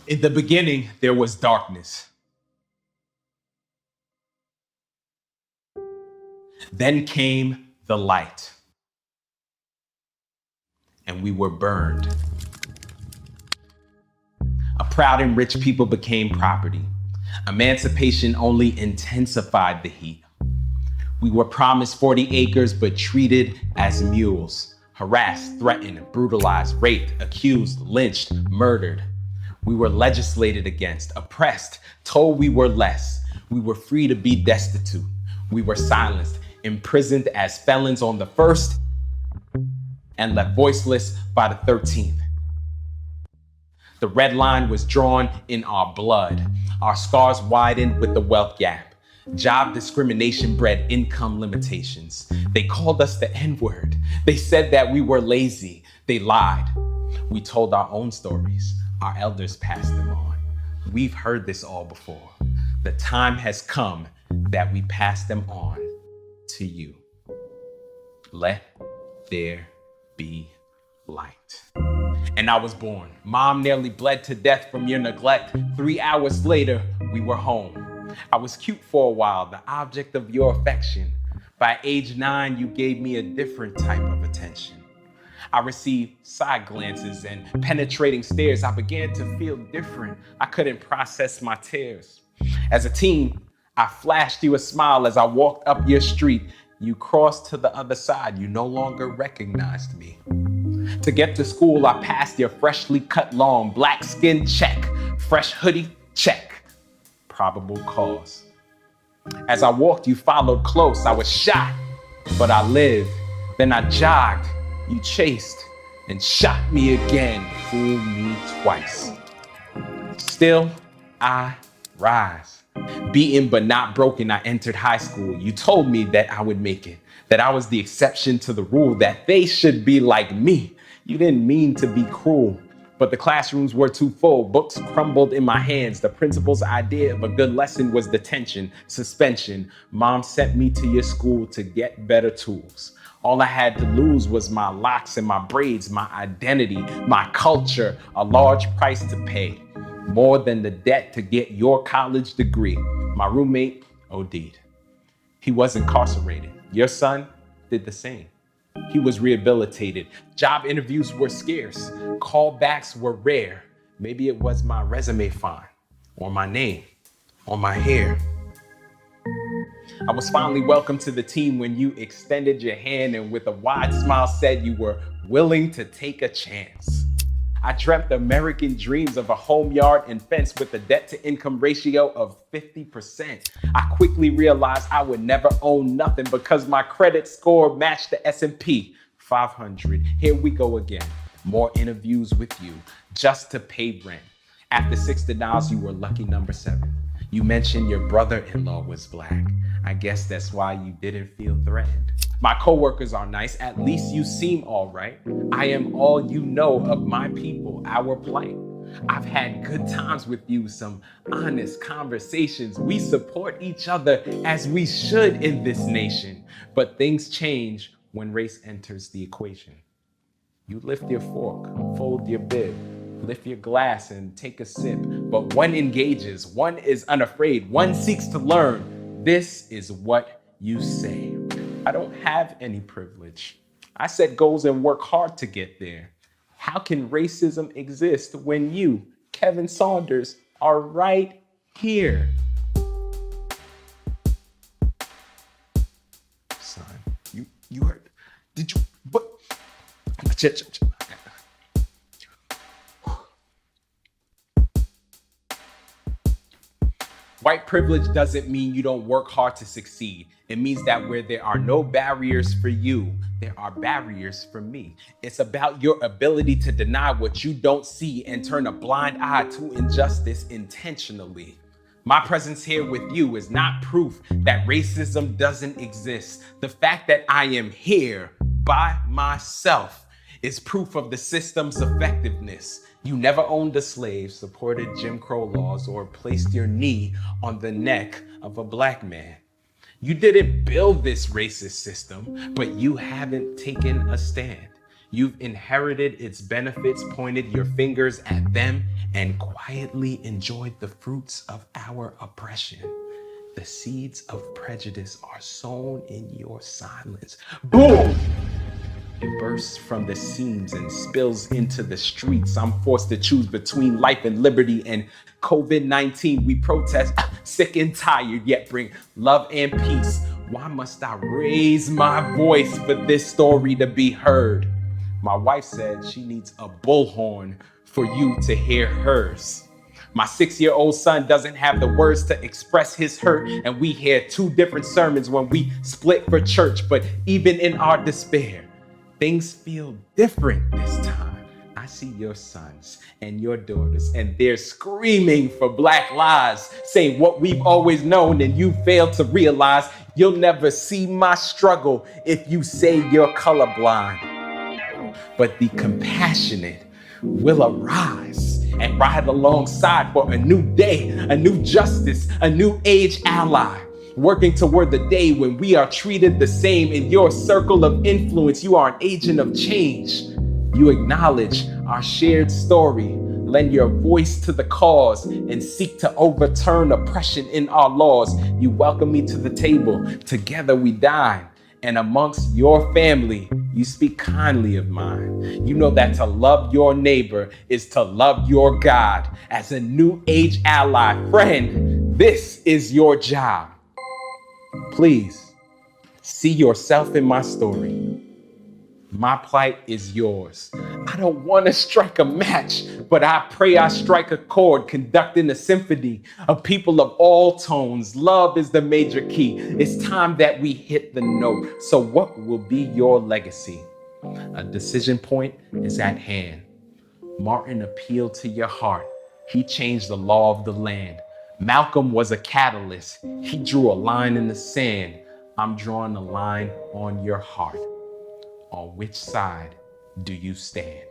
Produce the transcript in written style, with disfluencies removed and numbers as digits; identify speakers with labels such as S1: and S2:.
S1: In the beginning, there was darkness. Then came the light, and we were burned. A proud and rich people became property. Emancipation only intensified the heat. We were promised 40 acres, but treated as mules, harassed, threatened, brutalized, raped, accused, lynched, murdered. We were legislated against, oppressed, told we were less. We were free to be destitute. We were silenced, imprisoned as felons on the first, and left voiceless by the 13th. The red line was drawn in our blood. Our scars widened with the wealth gap. Job discrimination bred income limitations. They called us the N-word. They said that we were lazy. They lied. We told our own stories. Our elders passed them on. We've heard this all before. The time has come that we pass them on to you. Let there be light. And I was born. Mom nearly bled to death from your neglect. 3 hours later, we were home. I was cute for a while, the object of your affection. By age 9, you gave me a different type of attention. I received side glances and penetrating stares. I began to feel different. I couldn't process my tears. As a teen, I flashed you a smile as I walked up your street. You crossed to the other side. You no longer recognized me. To get to school, I passed your freshly cut lawn. Black skin, check. Fresh hoodie, check. Probable cause. As I walked, you followed close. I was shot, but I lived. Then I jogged. You chased and shot me again. Fooled me twice. Still, I rise. Beaten but not broken, I entered high school. You told me that I would make it, that I was the exception to the rule, that they should be like me. You didn't mean to be cruel, but the classrooms were too full. Books crumbled in my hands. The principal's idea of a good lesson was detention, suspension. Mom sent me to your school to get better tools. All I had to lose was my locks and my braids, my identity, my culture, a large price to pay. More than the debt to get your college degree. My roommate OD'd. He was incarcerated. Your son did the same. He was rehabilitated. Job interviews were scarce. Callbacks were rare. Maybe it was my resume font, or my name, or my hair. I was finally welcomed to the team when you extended your hand and with a wide smile said you were willing to take a chance. I dreamt American dreams of a home yard and fence with a debt to income ratio of 50%. I quickly realized I would never own nothing because my credit score matched the S&P 500. Here we go again. More interviews with you just to pay rent. After 6 denials, you were lucky number 7. You mentioned your brother-in-law was black. I guess that's why you didn't feel threatened. My coworkers are nice, at least you seem all right. I am all you know of my people, our plight. I've had good times with you, some honest conversations. We support each other as we should in this nation. But things change when race enters the equation. You lift your fork, fold your bib, lift your glass and take a sip. But one engages, one is unafraid, one seeks to learn. This is what you say. I don't have any privilege. I set goals and work hard to get there. How can racism exist when you, Kevin Saunders, are right here? Son, you heard, did you, what? White privilege doesn't mean you don't work hard to succeed. It means that where there are no barriers for you, there are barriers for me. It's about your ability to deny what you don't see and turn a blind eye to injustice intentionally. My presence here with you is not proof that racism doesn't exist. The fact that I am here by myself is proof of the system's effectiveness. You never owned a slave, supported Jim Crow laws, or placed your knee on the neck of a black man. You didn't build this racist system, but you haven't taken a stand. You've inherited its benefits, pointed your fingers at them, and quietly enjoyed the fruits of our oppression. The seeds of prejudice are sown in your silence. Boom! It bursts from the seams and spills into the streets. I'm forced to choose between life and liberty and COVID-19. We protest, sick and tired, yet bring love and peace. Why must I raise my voice for this story to be heard? My wife said she needs a bullhorn for you to hear hers. My 6-year-old son doesn't have the words to express his hurt, and we hear 2 different sermons when we split for church. But even in our despair, things feel different this time. I see your sons and your daughters, and they're screaming for Black lives, saying what we've always known, and you fail to realize you'll never see my struggle if you say you're colorblind. But the compassionate will arise and ride alongside for a new day, a new justice, a new age ally, working toward the day when we are treated the same. In your circle of influence, you are an agent of change. You acknowledge our shared story, lend your voice to the cause, and seek to overturn oppression in our laws. You welcome me to the table. Together we dine. And amongst your family, you speak kindly of mine. You know that to love your neighbor is to love your God. As a new age ally, friend, this is your job. Please, see yourself in my story. My plight is yours. I don't want to strike a match, but I pray I strike a chord, conducting a symphony of people of all tones. Love is the major key. It's time that we hit the note. So what will be your legacy? A decision point is at hand. Martin appealed to your heart. He changed the law of the land. Malcolm was a catalyst. He drew a line in the sand. I'm drawing a line on your heart. On which side do you stand?